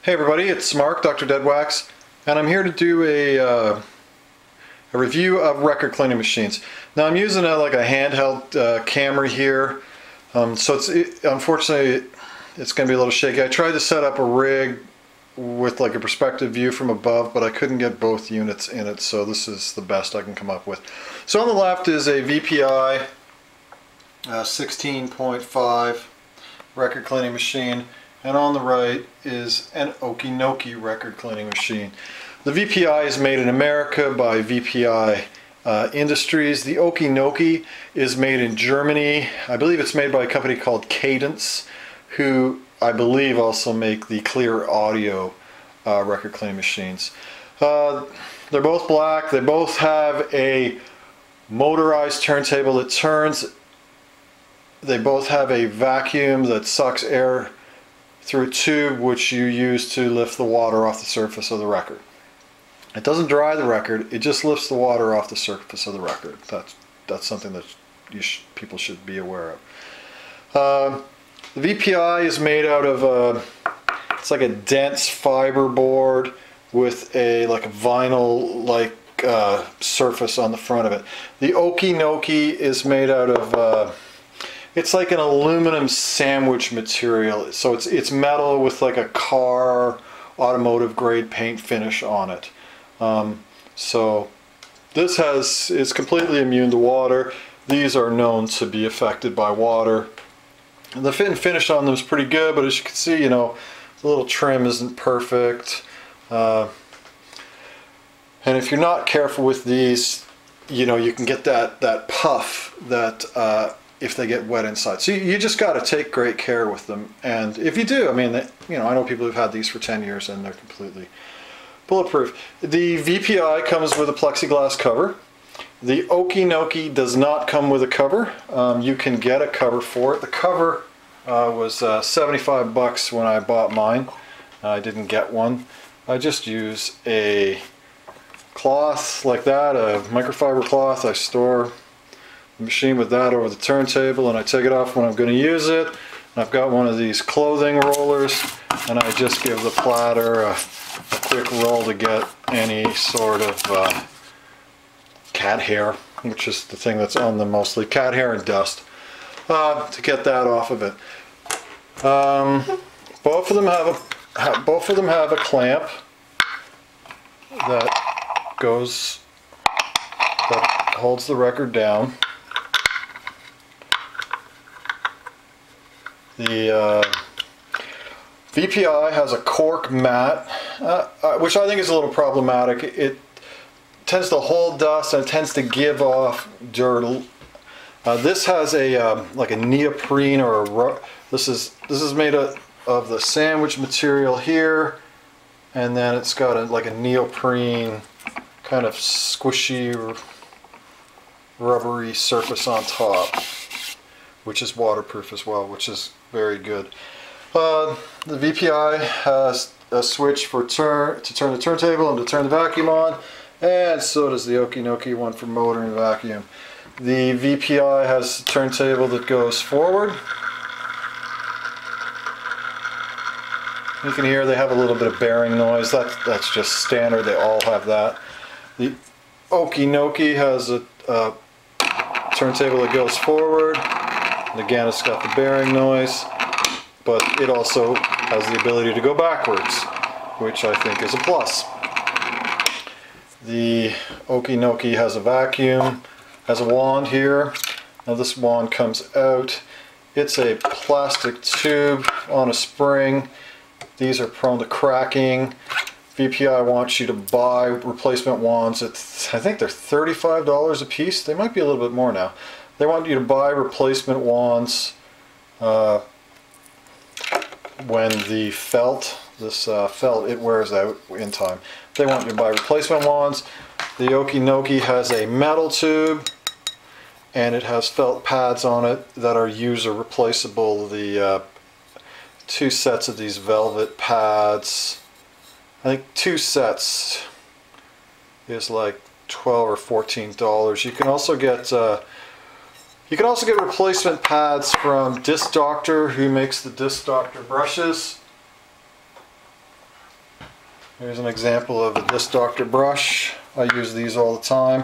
Hey everybody, it's Mark, DoctorDeadwax, and I'm here to do a review of record cleaning machines. Now I'm using like a handheld camera here, so unfortunately it's going to be a little shaky. I tried to set up a rig with like a perspective view from above, but I couldn't get both units in it, so this is the best I can come up with. So on the left is a VPI 16.5 record cleaning machine. And on the right is an Okki Nokki record cleaning machine. The VPI is made in America by VPI Industries. The Okki Nokki is made in Germany. I believe it's made by a company called Cadence, who I believe also make the clear audio record cleaning machines. They're both black. They both have a motorized turntable that turns. They both have a vacuum that sucks air through a tube which you use to lift the water off the surface of the record. It doesn't dry the record, it just lifts the water off the surface of the record. That's something that people should be aware of. The VPI is made out of it's like a dense fiber board with a vinyl surface on the front of it. The Okki Nokki is made out of it's like an aluminum sandwich material, so it's metal with like a car automotive grade paint finish on it. So this is completely immune to water. These are known to be affected by water. And the fit and finish on them is pretty good, but as you can see, the little trim isn't perfect. And if you're not careful with these, you can get that puff that if they get wet inside. So you just got to take great care with them. And if you do, I mean, I know people who've had these for 10 years and they're completely bulletproof. The VPI comes with a plexiglass cover. The Okki Nokki does not come with a cover. You can get a cover for it. The cover was 75 bucks when I bought mine. I didn't get one. I just use a cloth like that, a microfiber cloth. I store the machine with that over the turntable, and I take it off when I'm going to use it. And I've got one of these clothing rollers, and I just give the platter a quick roll to get any sort of cat hair, which is the thing that's on them mostly, cat hair and dust, to get that off of it. Both of them have a clamp that holds the record down. The VPI has a Cork Mat, which I think is a little problematic. It tends to hold dust and it tends to give off dirt. This has like a neoprene or this is made of the sandwich material here, and then it's got like a neoprene kind of squishy, rubbery surface on top, which is waterproof as well, which is very good. The VPI has a switch to turn the turntable and to turn the vacuum on, and so does the Okki Nokki one for motor and vacuum. The VPI has a turntable that goes forward. You can hear they have a little bit of bearing noise. That's just standard. They all have that. The Okki Nokki has a turntable that goes forward. And again, it's got the bearing noise, but it also has the ability to go backwards, which I think is a plus. The Okki Nokki has a vacuum, has a wand here. Now this wand comes out. It's a plastic tube on a spring. These are prone to cracking. VPI wants you to buy replacement wands. I think they're $35 a piece. They might be a little bit more now. They want you to buy replacement wands when the felt, it wears out in time. They want you to buy replacement wands. The Okki Nokki has a metal tube, and it has felt pads on it that are user replaceable. The two sets of these velvet pads, I think 2 sets is like $12 or $14. You can also get replacement pads from Disc Doctor, who makes the Disc Doctor brushes. Here's an example of a Disc Doctor brush. I use these all the time.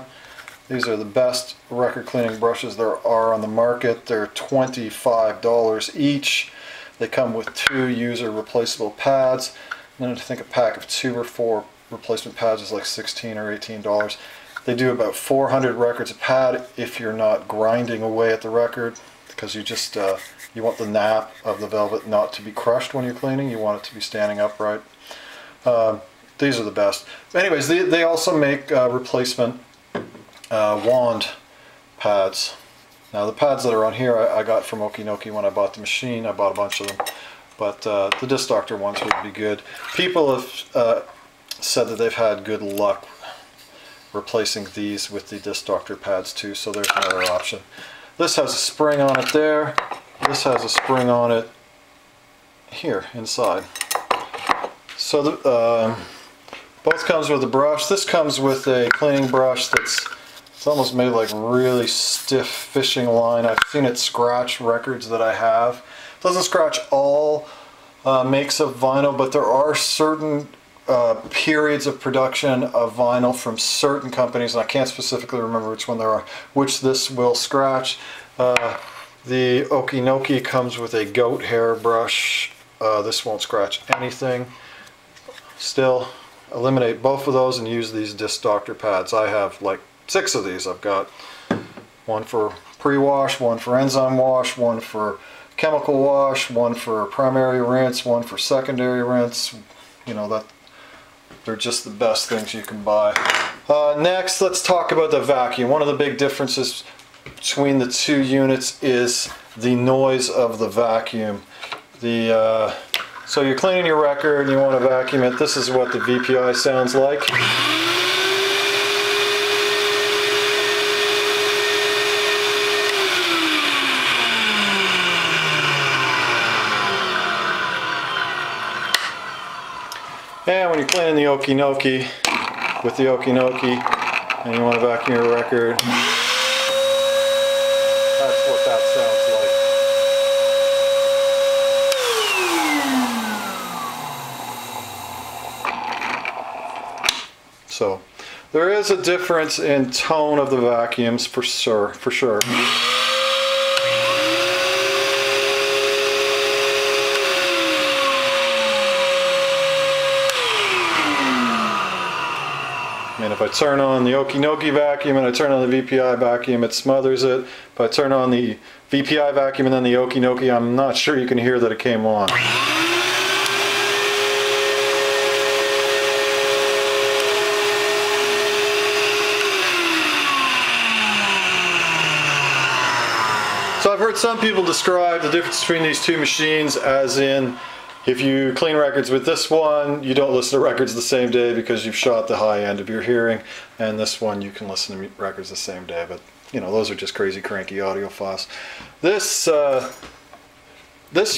These are the best record cleaning brushes there are on the market. They're $25 each. They come with 2 user replaceable pads. And then I think a pack of 2 or 4 replacement pads is like $16 or $18. They do about 400 records a pad if you're not grinding away at the record, because you just you want the nap of the velvet not to be crushed when you're cleaning. You want it to be standing upright. These are the best. Anyways, they also make replacement wand pads. Now the pads that are on here I got from Okki Nokki when I bought the machine. I bought a bunch of them, but the Disc Doctor ones would be good. People have said that they've had good luck replacing these with the Disc Doctor pads too, so there's another option. This has a spring on it there. This has a spring on it here inside. So both comes with a brush. This comes with a cleaning brush it's almost made like really stiff fishing line. I've seen it scratch records that I have. It doesn't scratch all makes of vinyl, but there are certain periods of production of vinyl from certain companies, and I can't specifically remember which one there are, which this will scratch. The Okki Nokki comes with a goat hair brush. This won't scratch anything. Still, eliminate both of those and use these Disc Doctor pads. I have like 6 of these. I've got one for pre-wash, one for enzyme wash, one for chemical wash, one for primary rinse, one for secondary rinse. You know, that they're just the best things you can buy. Next, let's talk about the vacuum. One of the big differences between the 2 units is the noise of the vacuum. So you're cleaning your record and you want to vacuum it. This is what the VPI sounds like. And when you're cleaning the Okki Nokki with the Okki Nokki and you want to vacuum your record, that's what that sounds like. So there is a difference in tone of the vacuums for sure. And if I turn on the Okki Nokki vacuum and I turn on the VPI vacuum, it smothers it. If I turn on the VPI vacuum and then the Okki Nokki, I'm not sure you can hear that it came on. So I've heard some people describe the difference between these 2 machines as in, if you clean records with this one, you don't listen to records the same day because you've shot the high end of your hearing, and this one you can listen to records the same day, but you know, those are just crazy cranky audiophiles. This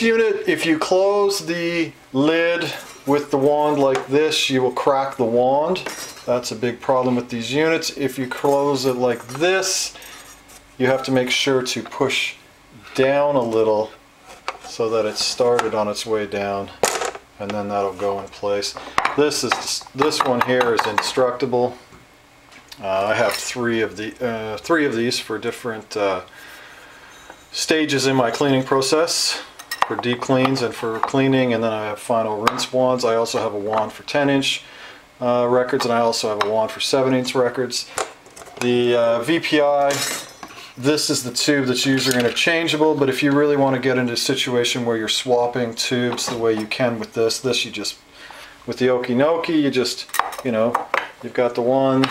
unit, if you close the lid with the wand like this, you will crack the wand. That's a big problem with these units. If you close it like this, you have to make sure to push down a little so that it's started on its way down, and then that'll go in place. This one here is indestructible. I have 3 of these for different stages in my cleaning process, for deep cleans and for cleaning, and then I have final rinse wands. I also have a wand for 10-inch records, and I also have a wand for 7-inch records. The VPI, this is the tube that's user interchangeable, but if you really want to get into a situation where you're swapping tubes the way you can with this you just, with the Okki Nokki, you just, you know, you've got the one,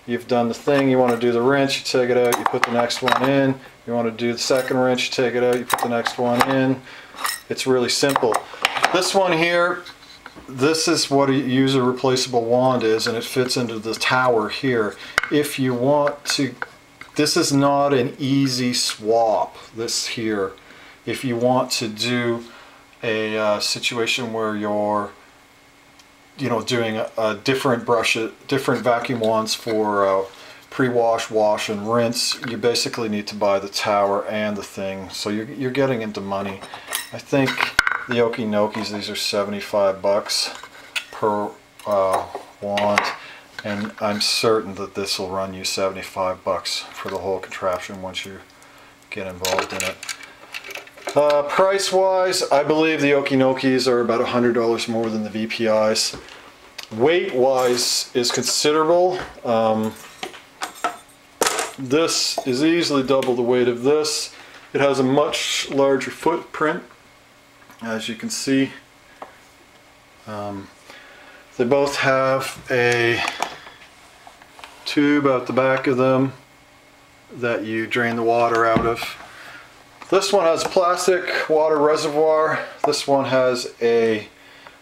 you've done the thing, you want to do the rinse, you take it out, you put the next one in, you want to do the second rinse, you take it out, you put the next one in. It's really simple. This one here, this is what a user replaceable wand is, and it fits into the tower here. If you want to, this is not an easy swap, this here. If you want to do a situation where you're, you know, doing a different vacuum wands for pre-wash, wash, and rinse, you basically need to buy the tower and the thing. So you're getting into money. I think the Okki Nokkis, these are $75 per want, and I'm certain that this will run you $75 for the whole contraption once you get involved in it. Price wise, I believe the Okki Nokkis are about $100 more than the VPIs. Weight wise is considerable. This is easily double the weight of this. It has a much larger footprint, as you can see. They both have a tube at the back of them that you drain the water out of. This one has a plastic water reservoir. This one has a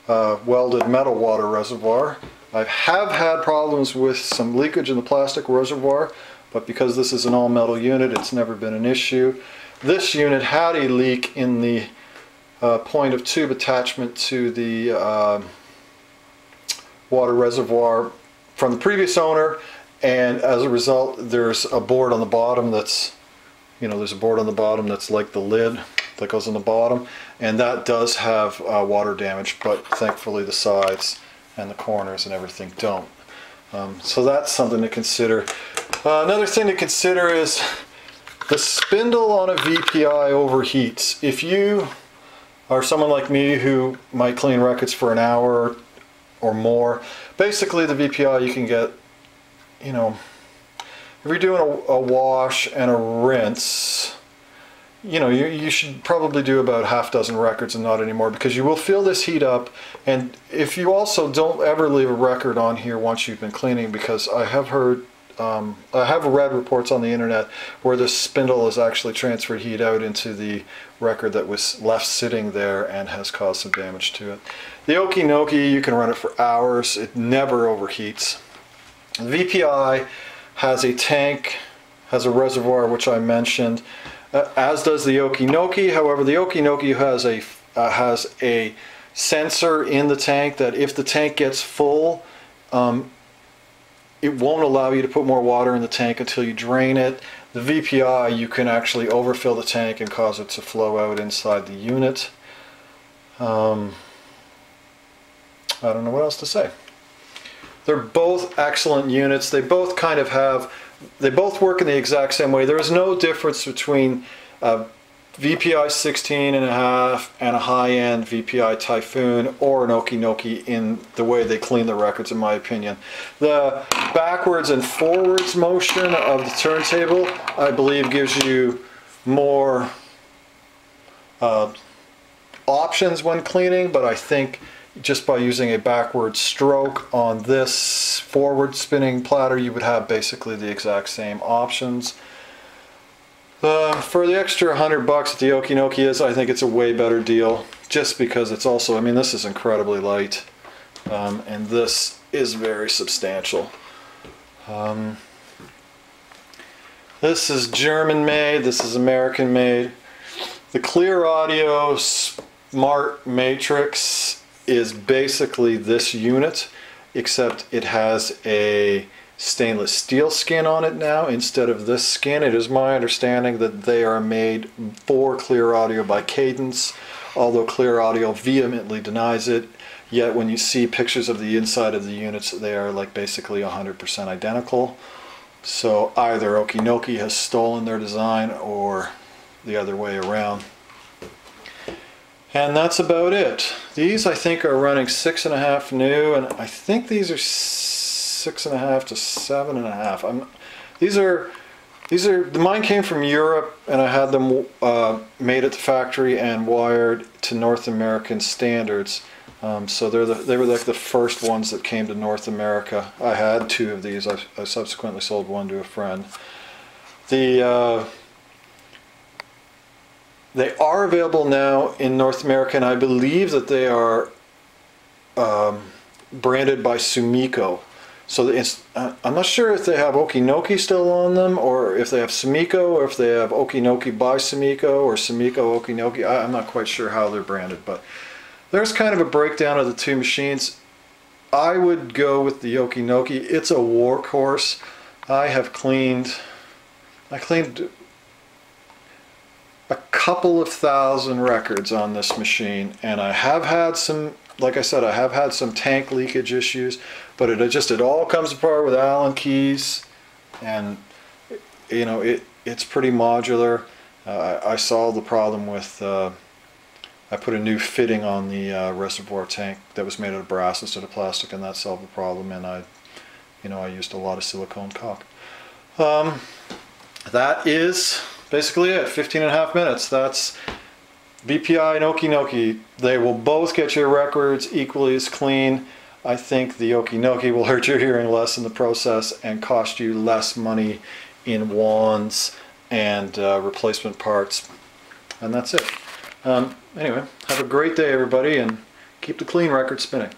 welded metal water reservoir. I have had problems with some leakage in the plastic reservoir, but because this is an all metal unit, it's never been an issue. This unit had a leak in the point of tube attachment to the water reservoir from the previous owner, and as a result there's a board on the bottom that's, there's a board on the bottom that's like the lid that goes on the bottom, and that does have water damage, but thankfully the sides and the corners and everything don't. So that's something to consider. Another thing to consider is the spindle on a VPI overheats. If you are someone like me who might clean records for an hour or more, basically the VPI you can get, if you're doing a wash and a rinse, you should probably do about half dozen records and not anymore, because you will feel this heat up. And if you also don't ever leave a record on here once you've been cleaning, because I have heard, I have read reports on the internet where the spindle has actually transferred heat out into the record that was left sitting there and has caused some damage to it. The Okki Nokki, you can run it for hours. It never overheats. The VPI has a tank, has a reservoir, which I mentioned, as does the Okki Nokki. However, the Okki Nokki has a sensor in the tank that if the tank gets full, it won't allow you to put more water in the tank until you drain it. The VPI, you can actually overfill the tank and cause it to flow out inside the unit. I don't know what else to say. They're both excellent units. They both they both work in the exact same way. There is no difference between VPI 16.5 and a high-end VPI Typhoon or an Okki Nokki in the way they clean the records, in my opinion. The backwards and forwards motion of the turntable, I believe, gives you more options when cleaning, but I think just by using a backward stroke on this forward spinning platter, you would have basically the exact same options. For the extra $100 that the Okki Nokki is, I think it's a way better deal, just because it's also, this is incredibly light, and this is very substantial. This is German made, this is American made. The Clear Audio Smart Matrix is basically this unit, except it has a stainless steel skin on it now instead of this skin. It is my understanding that they are made for Clear Audio by Cadence, although Clear Audio vehemently denies it. Yet when you see pictures of the inside of the units, they are like basically 100% identical. So either Okki Nokki has stolen their design or the other way around. And that's about it. These I think are running 6.5 new, and I think these are 6.5 to 7.5. These are mine came from Europe, and I had them made at the factory and wired to North American standards. So they were like the first ones that came to North America. I had 2 of these. I subsequently sold one to a friend. They are available now in North America, and I believe that they are branded by Sumiko. So I'm not sure if they have Okki Nokki still on them, or if they have Sumiko, or if they have Okki Nokki by Sumiko, or Sumiko Okki Nokki. I'm not quite sure how they're branded, but there's kind of a breakdown of the 2 machines. I would go with the Okki Nokki. It's a workhorse. I cleaned a couple of thousand records on this machine, and I have had some, like I said, I have had some tank leakage issues, but it all comes apart with Allen keys, and you know, it's pretty modular. I solved the problem with I put a new fitting on the reservoir tank that was made out of brass instead of plastic, and that solved the problem. And I used a lot of silicone caulk. That is basically it. 15.5 minutes. That's VPI and Okki Nokki. They will both get your records equally as clean. I think the Okki Nokki will hurt your hearing less in the process and cost you less money in wands and replacement parts. And that's it. Anyway, have a great day, everybody, and keep the clean record spinning.